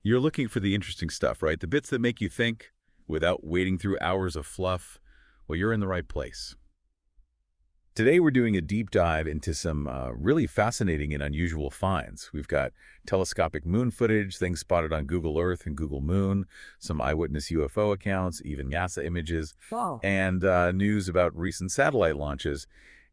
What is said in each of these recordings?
You're looking for the interesting stuff, right? The bits that make you think without wading through hours of fluff. Well, you're in the right place. Today, we're doing a deep dive into some really fascinating and unusual finds. We've got telescopic moon footage, things spotted on Google Earth and Google Moon, some eyewitness UFO accounts, even NASA images, Wow. and news about recent satellite launches.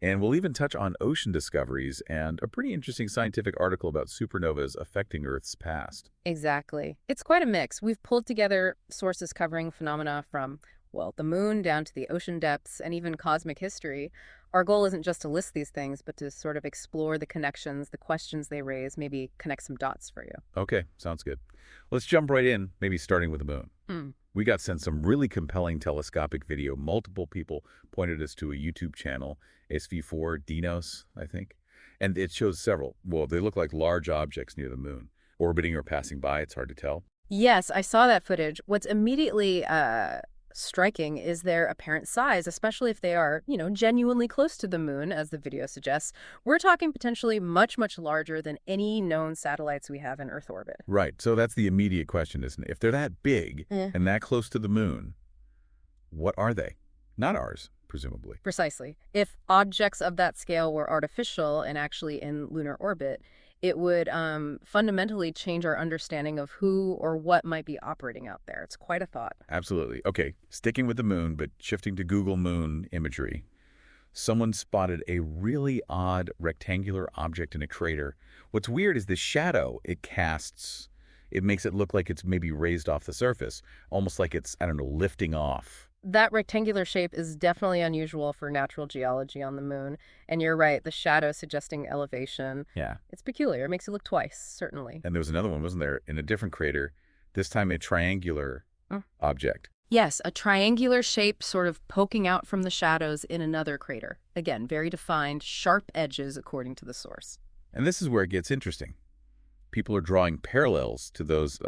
And we'll even touch on ocean discoveries and a pretty interesting scientific article about supernovas affecting Earth's past. Exactly. It's quite a mix. We've pulled together sources covering phenomena from, well, the moon down to the ocean depths and even cosmic history. Our goal isn't just to list these things, but to sort of explore the connections, the questions they raise, maybe connect some dots for you. Okay, sounds good. Let's jump right in, maybe starting with the moon. Hmm. We got sent some really compelling telescopic video. Multiple people pointed us to a YouTube channel, SV4 Dinos, I think. And it shows several. Well, they look like large objects near the moon, orbiting or passing by. It's hard to tell. Yes, I saw that footage. What's immediately striking is their apparent size, especially if they are, genuinely close to the moon, as the video suggests. We're talking potentially much, much larger than any known satellites we have in Earth orbit. Right, so that's the immediate question, isn't it? If they're that big Eh. and that close to the moon, what are they? Not ours, presumably. Precisely. If objects of that scale were artificial and actually in lunar orbit, it would fundamentally change our understanding of who or what might be operating out there. It's quite a thought. Absolutely. Okay, sticking with the moon, but shifting to Google Moon imagery. Someone spotted a really odd rectangular object in a crater. What's weird is the shadow it casts. It makes it look like it's maybe raised off the surface, almost like it's, I don't know, lifting off. That rectangular shape is definitely unusual for natural geology on the moon. And you're right, the shadow suggesting elevation. Yeah. It's peculiar. It makes you look twice, certainly. And there was another one, wasn't there, in a different crater, this time a triangular object. Yes, a triangular shape sort of poking out from the shadows in another crater. Again, very defined, sharp edges according to the source. And this is where it gets interesting. People are drawing parallels to those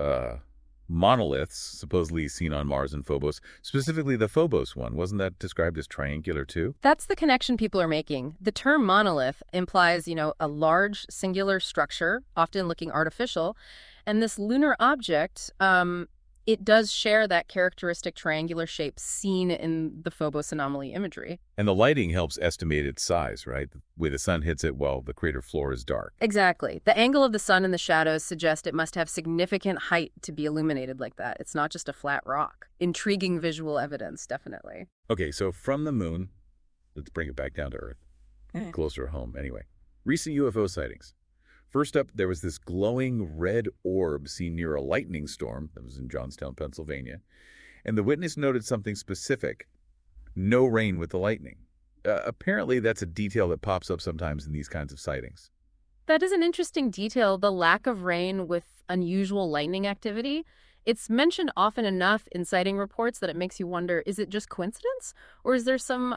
monoliths supposedly seen on Mars and Phobos, specifically the Phobos one. Wasn't that described as triangular too? That's the connection people are making. The term monolith implies, a large singular structure, often looking artificial. And this lunar object, it does share that characteristic triangular shape seen in the Phobos anomaly imagery. And the lighting helps estimate its size, right? The way the sun hits it while the crater floor is dark. Exactly. The angle of the sun and the shadows suggest it must have significant height to be illuminated like that. It's not just a flat rock. Intriguing visual evidence, definitely. Okay, so from the moon, let's bring it back down to Earth. Closer home, anyway. Recent UFO sightings. First up, there was this glowing red orb seen near a lightning storm that was in Johnstown, Pennsylvania. And the witness noted something specific: no rain with the lightning. Apparently, that's a detail that pops up sometimes in these kinds of sightings. That is an interesting detail, the lack of rain with unusual lightning activity. It's mentioned often enough in sighting reports that it makes you wonder, is it just coincidence? Or is there some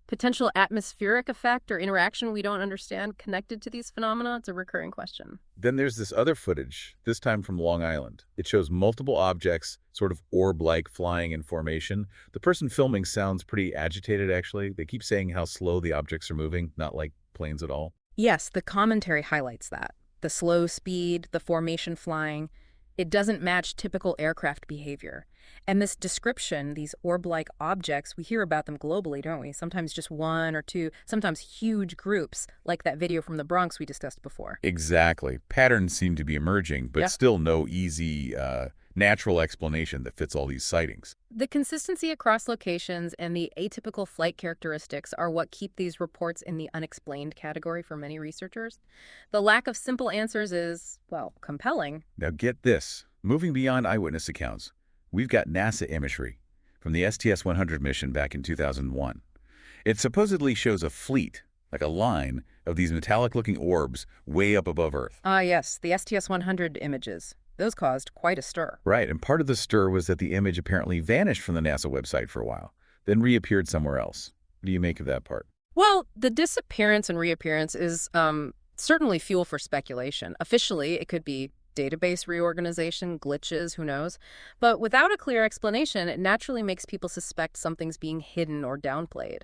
potential atmospheric effect or interaction we don't understand connected to these phenomena? It's a recurring question. Then there's this other footage, this time from Long Island. It shows multiple objects, sort of orb-like, flying in formation. The person filming sounds pretty agitated, actually. They keep saying how slow the objects are moving, not like planes at all. Yes, the commentary highlights that. The slow speed, the formation flying, it doesn't match typical aircraft behavior. And this description, these orb-like objects, we hear about them globally, don't we? Sometimes just one or two, sometimes huge groups, like that video from the Bronx we discussed before. Exactly. Patterns seem to be emerging, but Yeah. still no easy, natural explanation that fits all these sightings. The consistency across locations and the atypical flight characteristics are what keep these reports in the unexplained category for many researchers. The lack of simple answers is, well, compelling. Now get this. Moving beyond eyewitness accounts, we've got NASA imagery from the STS-100 mission back in 2001. It supposedly shows a fleet, like a line, of these metallic-looking orbs way up above Earth. Ah, yes, the STS-100 images. Those caused quite a stir. Right, and part of the stir was that the image apparently vanished from the NASA website for a while, then reappeared somewhere else. What do you make of that part? Well, the disappearance and reappearance is certainly fuel for speculation. Officially, it could be database reorganization, glitches, who knows? But without a clear explanation, it naturally makes people suspect something's being hidden or downplayed.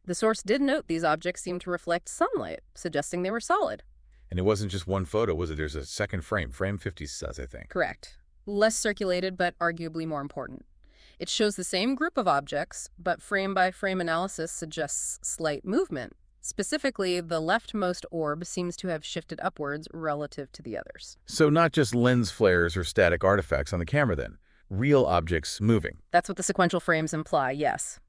The source did note these objects seemed to reflect sunlight, suggesting they were solid. And it wasn't just one photo, was it? There's a second frame, frame 50 says, I think. Correct. Less circulated, but arguably more important. It shows the same group of objects, but frame-by-frame analysis suggests slight movement. Specifically, the leftmost orb seems to have shifted upwards relative to the others. So not just lens flares or static artifacts on the camera then. Real objects moving. That's what the sequential frames imply, yes.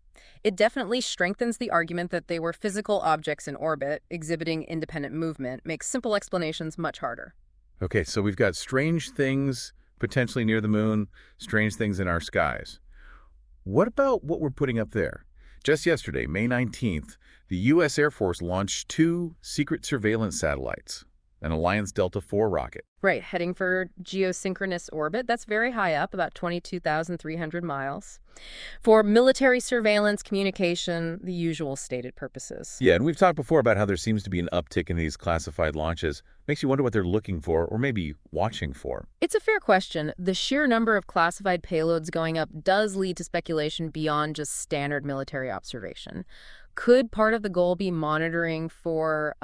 It definitely strengthens the argument that they were physical objects in orbit, exhibiting independent movement, makes simple explanations much harder. Okay, so we've got strange things potentially near the moon, strange things in our skies. What about what we're putting up there? Just yesterday, May 19th, the U.S. Air Force launched 2 secret surveillance satellites, an Alliance Delta IV rocket. Right, heading for geosynchronous orbit. That's very high up, about 22,300 miles. For military surveillance, communication, the usual stated purposes. Yeah, and we've talked before about how there seems to be an uptick in these classified launches. Makes you wonder what they're looking for or maybe watching for. It's a fair question. The sheer number of classified payloads going up does lead to speculation beyond just standard military observation. Could part of the goal be monitoring for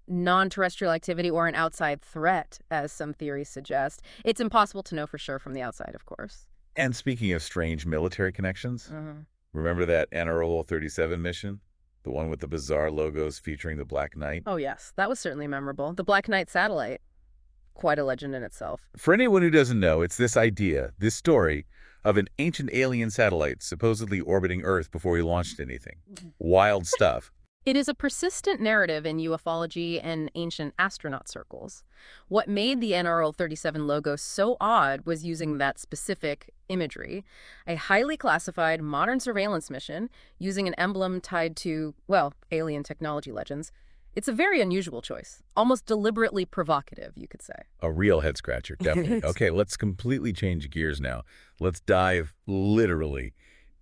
non-terrestrial activity or an outside threat, as some theories suggest? It's impossible to know for sure from the outside, of course. And speaking of strange military connections, remember that NRO 37 mission? The one with the bizarre logos featuring the Black Knight? Oh, yes. That was certainly memorable. The Black Knight satellite. Quite a legend in itself. For anyone who doesn't know, it's this idea, this story, of an ancient alien satellite supposedly orbiting Earth before we launched anything. Wild stuff. It is a persistent narrative in ufology and ancient astronaut circles. What made the NRO 37 logo so odd was using that specific imagery, a highly classified modern surveillance mission using an emblem tied to, well, alien technology legends. It's a very unusual choice, almost deliberately provocative, you could say. A real head-scratcher, definitely. Okay, let's completely change gears now. Let's dive literally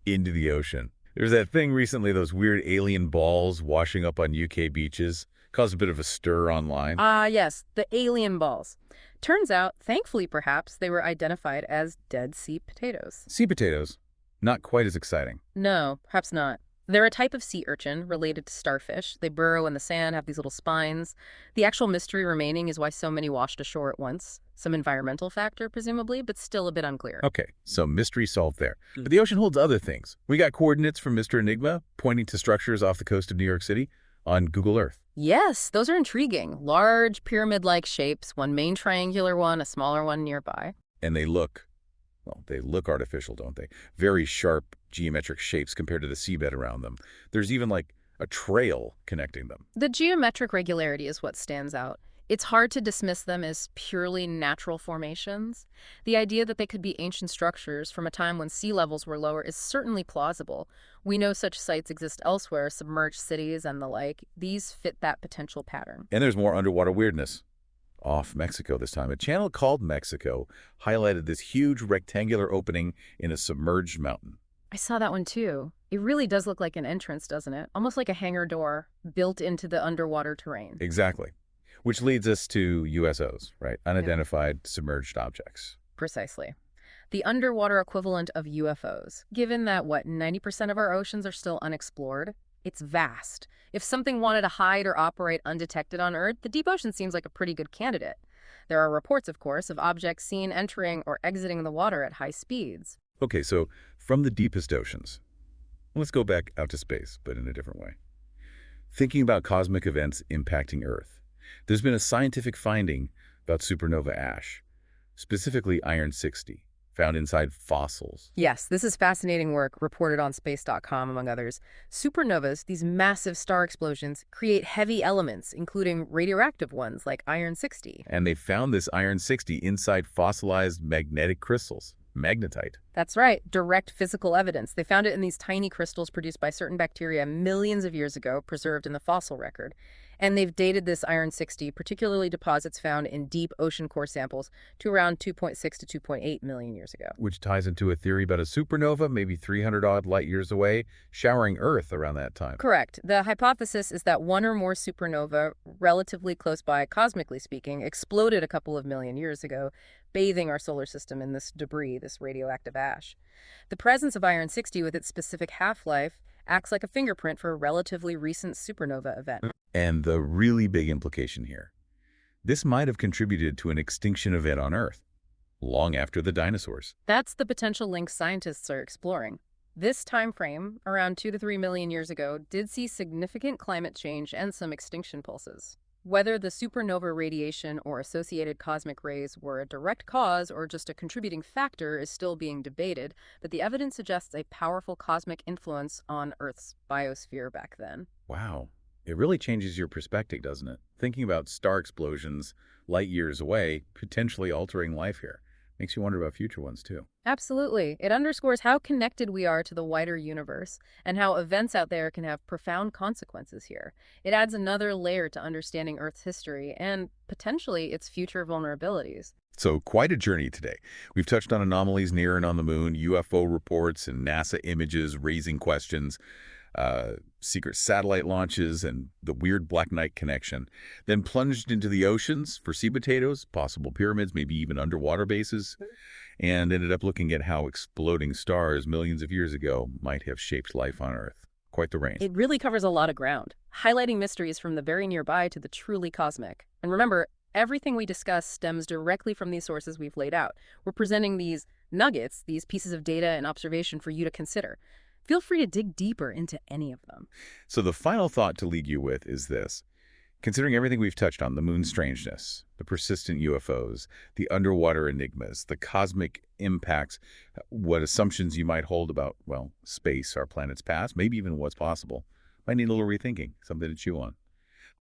into the ocean. There's that thing recently, those weird alien balls washing up on UK beaches. Caused a bit of a stir online. Yes, the alien balls. Turns out, thankfully perhaps, they were identified as dead sea potatoes. Sea potatoes. Not quite as exciting. No, perhaps not. They're a type of sea urchin related to starfish. They burrow in the sand, have these little spines. The actual mystery remaining is why so many washed ashore at once. Some environmental factor, presumably, but still a bit unclear. Okay, so mystery solved there. But the ocean holds other things. We got coordinates from Mr. Enigma pointing to structures off the coast of New York City on Google Earth. Yes, those are intriguing. Large pyramid-like shapes, one main triangular one, a smaller one nearby. And they look artificial, don't they? Very sharp geometric shapes compared to the seabed around them. There's even like a trail connecting them. The geometric regularity is what stands out. It's hard to dismiss them as purely natural formations. The idea that they could be ancient structures from a time when sea levels were lower is certainly plausible. We know such sites exist elsewhere, submerged cities and the like. These fit that potential pattern. And there's more underwater weirdness. Off Mexico this time. A channel called Mexico highlighted this huge rectangular opening in a submerged mountain. I saw that one too. It really does look like an entrance, doesn't it? Almost like a hangar door built into the underwater terrain. Exactly. Which leads us to USOs, right? Unidentified submerged objects. Precisely. The underwater equivalent of UFOs. Given that, 90% of our oceans are still unexplored? It's vast. If something wanted to hide or operate undetected on Earth, the deep ocean seems like a pretty good candidate. There are reports, of course, of objects seen entering or exiting the water at high speeds. Okay, so from the deepest oceans, let's go back out to space, but in a different way. Thinking about cosmic events impacting Earth, there's been a scientific finding about supernova ash, specifically iron-60, found inside fossils. Yes, this is fascinating work reported on space.com, among others. Supernovas, these massive star explosions, create heavy elements, including radioactive ones like iron-60. And they found this iron-60 inside fossilized magnetic crystals, magnetite. That's right, direct physical evidence. They found it in these tiny crystals produced by certain bacteria millions of years ago, preserved in the fossil record. And they've dated this iron-60, particularly deposits found in deep ocean core samples, to around 2.6 to 2.8 million years ago. Which ties into a theory about a supernova, maybe 300-odd light years away, showering Earth around that time. Correct. The hypothesis is that one or more supernova, relatively close by, cosmically speaking, exploded a couple of million years ago, bathing our solar system in this debris, this radioactive ash. The presence of iron-60 with its specific half-life acts like a fingerprint for a relatively recent supernova event. And the really big implication here, This might have contributed to an extinction event on Earth, long after the dinosaurs. That's the potential link scientists are exploring. This time frame, around 2 to 3 million years ago, did see significant climate change and some extinction pulses. Whether the supernova radiation or associated cosmic rays were a direct cause or just a contributing factor is still being debated, but the evidence suggests a powerful cosmic influence on Earth's biosphere back then. Wow. It really changes your perspective, doesn't it? Thinking about star explosions light years away, potentially altering life here. Makes you wonder about future ones, too. Absolutely. It underscores how connected we are to the wider universe and how events out there can have profound consequences here. It adds another layer to understanding Earth's history and potentially its future vulnerabilities. So, quite a journey today. We've touched on anomalies near and on the moon, UFO reports and NASA images raising questions, secret satellite launches, and the weird Black Knight connection. Then plunged into the oceans for sea potatoes, possible pyramids, maybe even underwater bases, and ended up looking at how exploding stars millions of years ago might have shaped life on Earth. Quite the range. It really covers a lot of ground, highlighting mysteries from the very nearby to the truly cosmic. And remember, everything we discuss stems directly from these sources we've laid out. We're presenting these nuggets, these pieces of data and observation for you to consider. Feel free to dig deeper into any of them. So the final thought to leave you with is this. Considering everything we've touched on, the moon's strangeness, the persistent UFOs, the underwater enigmas, the cosmic impacts, what assumptions you might hold about, well, space, our planet's past, maybe even what's possible, might need a little rethinking, something to chew on.